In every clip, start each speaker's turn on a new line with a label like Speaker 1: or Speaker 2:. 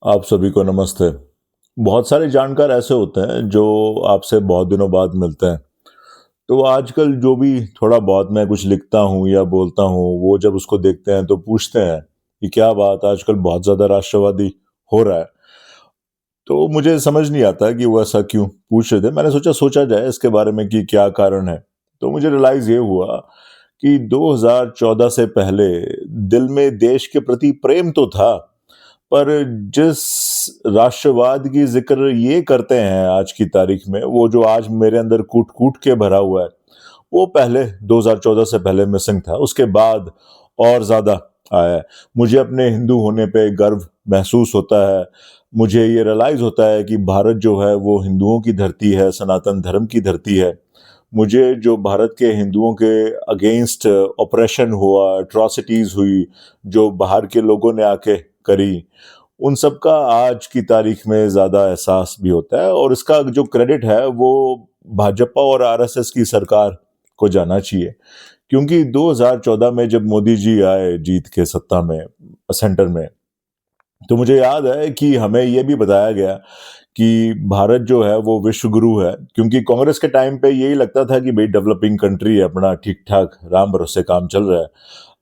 Speaker 1: आप सभी को नमस्ते। बहुत सारे जानकार ऐसे होते हैं जो आपसे बहुत दिनों बाद मिलते हैं। तो आजकल जो भी थोड़ा बहुत मैं कुछ लिखता हूँ या बोलता हूँ, वो जब उसको देखते हैं तो पूछते हैं कि क्या बात आजकल बहुत ज़्यादा राष्ट्रवादी हो रहा है। तो मुझे समझ नहीं आता कि वो ऐसा क्यों पूछ रहे थे। मैंने सोचा सोचा जाए इसके बारे में कि क्या कारण है। तो मुझे रियलाइज़ ये हुआ कि 2014 से पहले दिल में देश के प्रति प्रेम तो था, पर जिस राष्ट्रवाद की ज़िक्र ये करते हैं आज की तारीख में, वो जो आज मेरे अंदर कूट-कूट के भरा हुआ है, वो पहले 2014 से पहले मिसिंग था। उसके बाद और ज़्यादा आया है। मुझे अपने हिंदू होने पे गर्व महसूस होता है। मुझे ये रियलाइज़ होता है कि भारत जो है वो हिंदुओं की धरती है, सनातन धर्म की धरती है। मुझे जो भारत के हिंदुओं के अगेंस्ट ऑपरेशन हुआ, एट्रॉसिटीज़ हुई, जो बाहर के लोगों ने आके करी, उन सब का आज की तारीख में ज़्यादा एहसास भी होता है और इसका जो क्रेडिट है वो भाजपा और आरएसएस की सरकार को जाना चाहिए। क्योंकि 2014 में जब मोदी जी आए जीत के सत्ता में, सेंटर में, तो मुझे याद है कि हमें ये भी बताया गया कि भारत जो है वो विश्व गुरु है, क्योंकि कांग्रेस के टाइम पे यही लगता था कि भाई डेवलपिंग कंट्री है, अपना ठीक-ठाक राम भरोसे काम चल रहा है,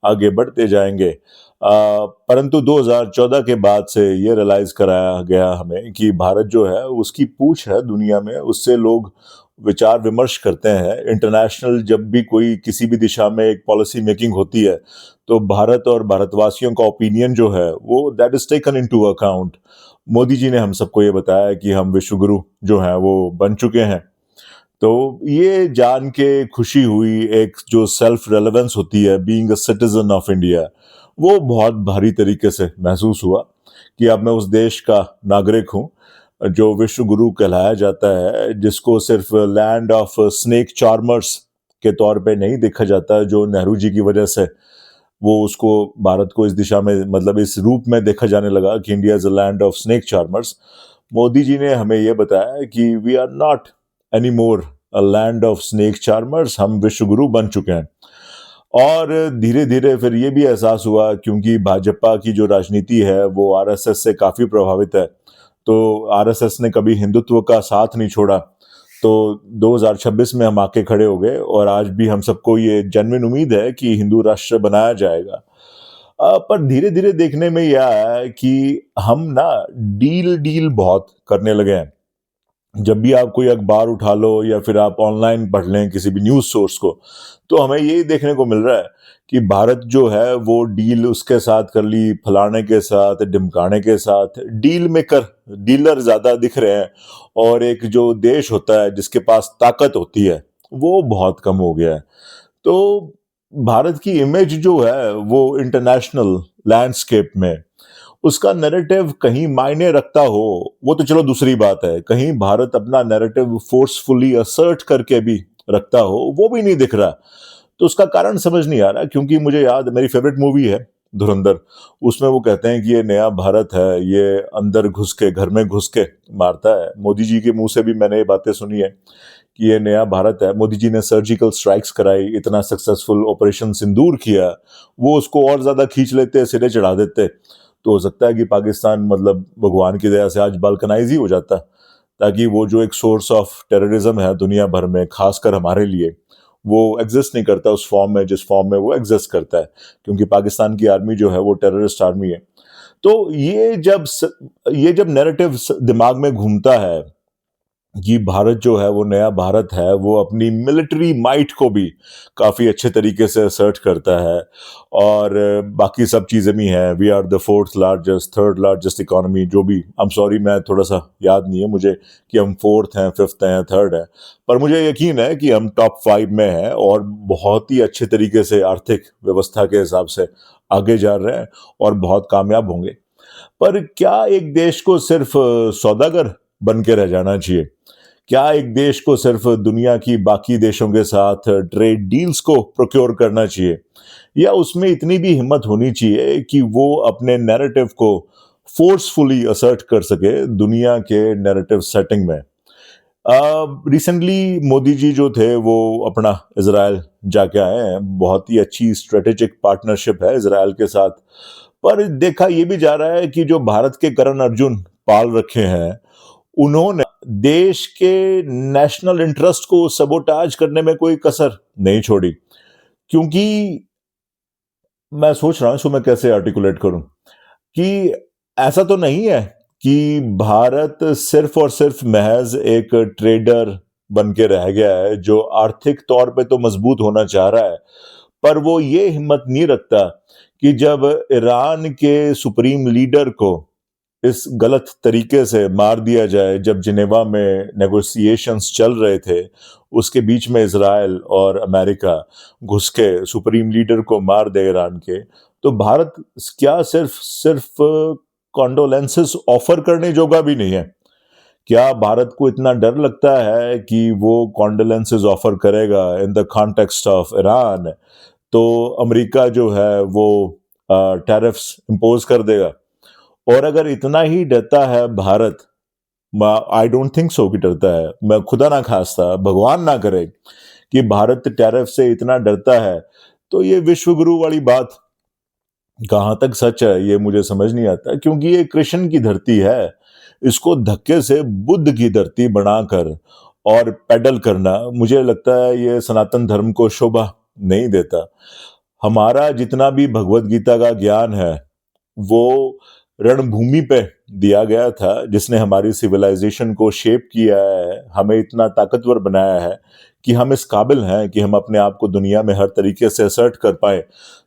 Speaker 1: आगे बढ़ते जाएँगे। परंतु 2014 के बाद से ये रियलाइज़ कराया गया हमें कि भारत जो है उसकी पूछ है दुनिया में, उससे लोग विचार-विमर्श करते हैं। इंटरनेशनल जब भी कोई किसी भी दिशा में एक पॉलिसी मेकिंग होती है, तो भारत और भारतवासियों का ओपिनियन जो है वो that is taken into account. Modi ji ने हम सबको ये बताया कि हम विश्व गुरु जो हैं वो बन चुके हैं। तो ये जान के खुशी हुई, एक जो सेल्फ रेलेवेंस होती है being a citizen of India, वो बहुत भारी तरीके से महसूस हुआ कि अब मैं उस देश का नागरिक हूँ, जो विश्व गुरु कहलाया जाता है, जिसको सिर्फ लैंड ऑफ स्नेक चार्मर्स के तौर पे नहीं देखा जाता, जो नेहरू जी की वजह से वो उसको भारत को इस दिशा में मतलब इस रूप में देखा जाने लगा कि India is a land of snake charmers. Modi ji ने हमें ये बताया कि we are not any more a land of snake charmers, हम विश्व गुरु बन चुके हैं। और धीरे-धीरे फिर ये भी एहसास हुआ, क्योंकि भाजपा की जो राजनीति है वो आरएसएस से काफ़ी प्रभावित है। तो आरएसएस ने कभी हिंदुत्व का साथ नहीं छोड़ा। तो 2026 में हम आके खड़े हो गए और आज भी हम सबको ये जेन्युइन उम्मीद है कि हिंदू राष्ट्र बनाया जाएगा। पर धीरे-धीरे देखने में ये आया है कि हम ना डील-डील बहुत करने लगे हैं। जब भी आप कोई अखबार उठा लो या फिर आप ऑनलाइन पढ़ लें किसी भी न्यूज़ सोर्स को, तो हमें यही देखने को मिल रहा है कि भारत जो है वो डील उसके साथ कर ली, फलाने के साथ, ढिमकाने के साथ, डील मेकर, डीलर ज़्यादा दिख रहे हैं और एक जो देश होता है जिसके पास ताकत होती है, वो बहुत कम हो गया है। तो भारत की इमेज जो है वो इंटरनेशनल लैंडस्केप में, उसका नैरेटिव कहीं मायने रखता हो, वो तो चलो दूसरी बात है। कहीं भारत अपना नैरेटिव फोर्सफुली असर्ट करके भी रखता हो, वो भी नहीं दिख रहा। तो उसका कारण समझ नहीं आ रहा, क्योंकि मुझे याद मेरी फेवरेट मूवी है धुरंधर, उसमें वो कहते हैं कि ये नया भारत है, ये अंदर घुस के, घर में घुस के मारता है। मोदी जी के मुँह से भी मैंने ये बातें सुनी है कि ये नया भारत है। मोदी जी ने सर्जिकल स्ट्राइक्स कराई, इतना सक्सेसफुल ऑपरेशन सिंदूर किया, वो उसको और ज़्यादा खींच लेते, सिरे चढ़ा देते, तो हो सकता है कि पाकिस्तान मतलब भगवान की दया से आज बाल्कनाइज़ ही हो जाता, ताकि वो जो एक सोर्स ऑफ टेररिज्म है दुनिया भर में, ख़ासकर हमारे लिए, वो एग्ज़िस्ट नहीं करता उस फ़ॉर्म में जिस फ़ॉर्म में वो एग्ज़िस्ट करता है, क्योंकि पाकिस्तान की आर्मी जो है वो टेररिस्ट आर्मी है। तो ये जब नैरेटिव दिमाग में घूमता है कि भारत जो है वो नया भारत है, वो अपनी मिलिट्री माइट को भी काफ़ी अच्छे तरीके से असर्ट करता है और बाकी सब चीज़ें भी हैं। We are the fourth largest, third largest economy, जो भी, आई एम सॉरी मैं थोड़ा-सा याद नहीं है मुझे कि हम फोर्थ हैं, फिफ्थ हैं, थर्ड हैं। पर मुझे यकीन है कि हम टॉप 5 में हैं और बहुत ही अच्छे तरीके से आर्थिक व्यवस्था के हिसाब से आगे जा रहे हैं और बहुत कामयाब होंगे। पर क्या एक देश को सिर्फ़ सौदागर बन के रह जाना चाहिए? क्या एक देश को सिर्फ दुनिया की बाकी देशों के साथ ट्रेड डील्स को प्रोक्योर करना चाहिए, या उसमें इतनी भी हिम्मत होनी चाहिए कि वो अपने नैरेटिव को फोर्सफुली असर्ट कर सके दुनिया के नैरेटिव सेटिंग में? रिसेंटली मोदी जी जो थे वो अपना इजराइल जाके आए हैं, बहुत ही अच्छी स्ट्रेटेजिक पार्टनरशिप है इजराइल के साथ। पर देखा ये भी जा रहा है कि जो भारत के करण अर्जुन पाल रखे हैं, उन्होंने देश के नेशनल इंटरेस्ट को सबोटाज करने में कोई कसर नहीं छोड़ी। क्योंकि मैं सोच रहा हूँ इसको मैं कैसे आर्टिकुलेट करूँ कि ऐसा तो नहीं है कि भारत सिर्फ और सिर्फ महज एक ट्रेडर बन के रह गया है जो आर्थिक तौर पे तो मजबूत होना चाह रहा है, पर वो ये हिम्मत नहीं रखता कि जब ईरान के सुप्रीम लीडर को इस गलत तरीके से मार दिया जाए, जब जिनेवा में नेगोशिएशंस चल रहे थे, उसके बीच में इज़राइल और अमेरिका घुस के सुप्रीम लीडर को मार दे ईरान के, तो भारत क्या सिर्फ कॉन्डोलेंसेस ऑफर करने जोगा भी नहीं है। क्या भारत को इतना डर लगता है कि वो कॉन्डोलेंसेस ऑफर करेगा in the context of Iran, तो अमेरिका जो है वो टैरिफ्स इम्पोज कर देगा? और अगर इतना ही डरता है Bharat, I don't think so कि डरता है, मैं खुदा ना खास्ता भगवान ना करे कि भारत टैरिफ से इतना डरता है, तो ये विश्व गुरु वाली बात कहाँ तक सच है ये मुझे समझ नहीं आता, क्योंकि ये कृष्ण की धरती है। इसको धक्के से बुद्ध की धरती बनाकर और पेडल करना, मुझे लगता है ये सनातन धर्म को शोभा नहीं देता। हमारा जितना भी भगवत गीता का ज्ञान है वो रणभूमि पे दिया गया था, जिसने हमारी सिविलाइजेशन को शेप किया है, हमें इतना ताकतवर बनाया है कि हम इस काबिल हैं कि हम अपने आप को दुनिया में हर तरीके से असर्ट कर पाए।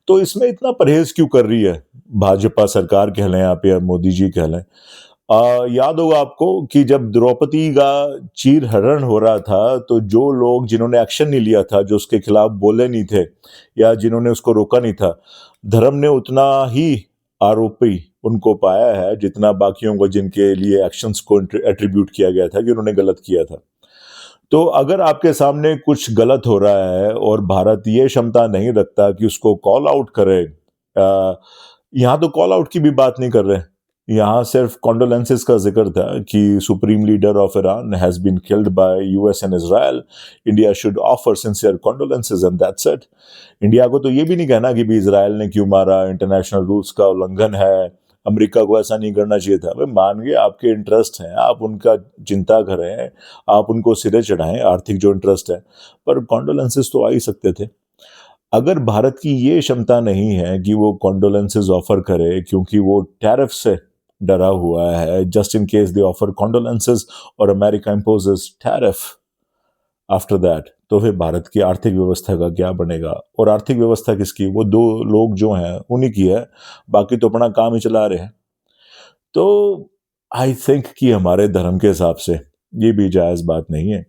Speaker 1: तो इसमें इतना परहेज क्यों कर रही है भाजपा सरकार कह लें आप या मोदी जी कह लें? याद होगा आपको कि जब द्रौपदी का चीरहरण हो रहा था, तो जो लोग जिन्होंने एक्शन नहीं लिया था, जो उसके खिलाफ बोले नहीं थे या जिन्होंने उसको रोका नहीं था, धर्म ने उतना ही आरोपी उनको पाया है जितना बाकियों को जिनके लिए एक्शंस को एट्रीब्यूट किया गया था कि उन्होंने गलत किया था। तो अगर आपके सामने कुछ गलत हो रहा है और भारत ये क्षमता नहीं रखता कि उसको कॉल आउट करे, यहाँ तो कॉल आउट की भी बात नहीं कर रहे, यहाँ सिर्फ कॉन्डोलेंसेस का जिक्र था कि supreme leader of Iran has been killed by US and Israel, India should offer sincere condolences and that's it. India को तो ये भी नहीं कहना कि भी इजराइल ने क्यों मारा, इंटरनेशनल रूल्स का उल्लंघन है, अमेरिका को ऐसा नहीं करना चाहिए था। भाई मान गए आपके इंटरेस्ट हैं, आप उनका चिंता करें, आप उनको सिरे चढ़ाएं, आर्थिक जो इंटरेस्ट है, पर कॉन्डोलेंसेस तो आ ही सकते थे। अगर भारत की ये क्षमता नहीं है कि वो कॉन्डोलेंसेस ऑफर करे क्योंकि वो टैरिफ से डरा हुआ है, just in case they offer condolences और America imposes tariff after that, तो फिर भारत की आर्थिक व्यवस्था का क्या बनेगा? और आर्थिक व्यवस्था किसकी? वो दो लोग जो हैं उन्हीं की है, बाकी तो अपना काम ही चला रहे हैं। तो आई थिंक कि हमारे धर्म के हिसाब से ये भी जायज़ बात नहीं है।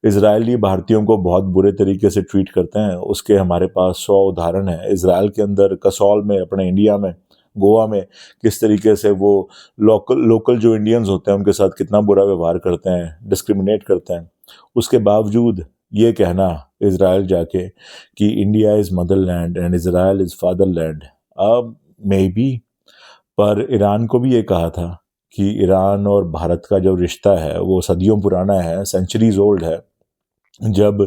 Speaker 1: इजरायली भारतीयों को बहुत बुरे तरीके से ट्रीट करते हैं, उसके हमारे पास 100 उदाहरण हैं। इजराइल के अंदर कसौल में, अपने इंडिया में, गोवा में किस तरीके से वो लोकल लोकल जो इंडियंस होते हैं उनके साथ कितना बुरा व्यवहार करते हैं, डिस्क्रिमिनेट करते हैं। उसके बावजूद ये कहना इजराइल जाके कि India is Motherland and Israel is fatherland, अब मे बी, पर ईरान को भी ये कहा था कि ईरान और भारत का जो रिश्ता है वो सदियों पुराना है, सेंचुरीज ओल्ड है। जब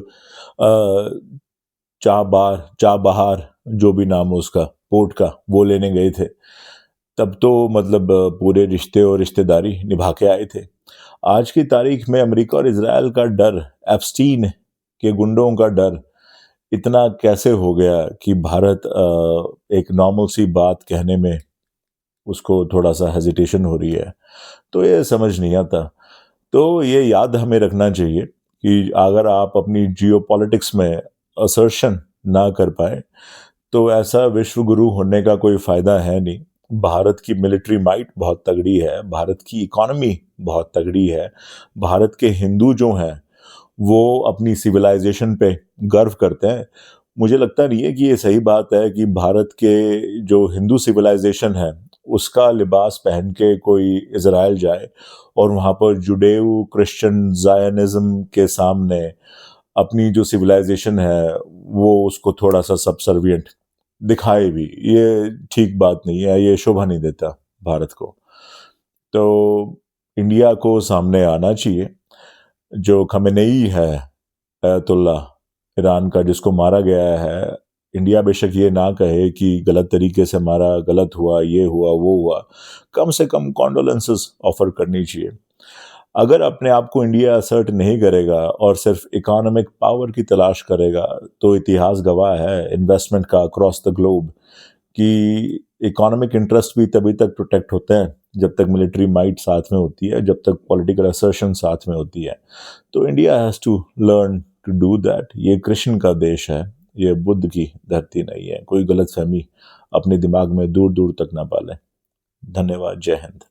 Speaker 1: चाबहार जो भी नाम है उसका पोर्ट का, वो लेने गए थे, तब तो मतलब पूरे रिश्ते और रिश्तेदारी निभा के आए थे। आज की तारीख में अमेरिका और इजराइल का डर, एप्स्टीन के गुंडों का डर इतना कैसे हो गया कि भारत एक नॉर्मल सी बात कहने में उसको थोड़ा सा हेजिटेशन हो रही है, तो ये समझ नहीं आता। तो ये याद हमें रखना चाहिए कि अगर आप अपनी जियोपॉलिटिक्स में असर्शन ना कर पाए, तो ऐसा विश्व गुरु होने का कोई फ़ायदा है नहीं। भारत की मिलिट्री माइट बहुत तगड़ी है, भारत की इकॉनमी बहुत तगड़ी है, भारत के हिंदू जो हैं, वो अपनी सिविलाइजेशन पे गर्व करते हैं। मुझे लगता नहीं है कि ये सही बात है कि भारत के जो हिंदू सिविलाइजेशन है, उसका लिबास पहन के कोई इज़राइल जाए और वहाँ पर जुडेओ क्रिश्चियन ज़ायनिज़्म के सामने अपनी जो सिविलाइजेशन है, वो उसको थोड़ा-सा सबसर्विएंट दिखाए भी। ये ठीक बात नहीं है, ये शोभा नहीं देता भारत को। तो इंडिया को सामने आना चाहिए। जो खमेनेई है, अयतुल्ला ईरान का, जिसको मारा गया है, इंडिया बेशक ये ना कहे कि गलत तरीके से मारा, गलत हुआ, ये हुआ, वो हुआ, कम से कम कॉन्डोलेंसेस ऑफर करनी चाहिए। अगर अपने आप को इंडिया असर्ट नहीं करेगा और सिर्फ इकोनॉमिक पावर की तलाश करेगा, तो इतिहास गवाह है इन्वेस्टमेंट का अक्रॉस द ग्लोब कि इकोनॉमिक इंटरेस्ट भी तभी तक प्रोटेक्ट होते हैं जब तक मिलिट्री माइट साथ में होती है, जब तक पॉलिटिकल असर्शन साथ में होती है। तो India has to learn to do that. ये कृष्ण का देश है, ये बुद्ध की धरती नहीं है। कोई गलतफहमी अपने दिमाग में दूर दूर तक ना पालें। धन्यवाद। जय हिंद।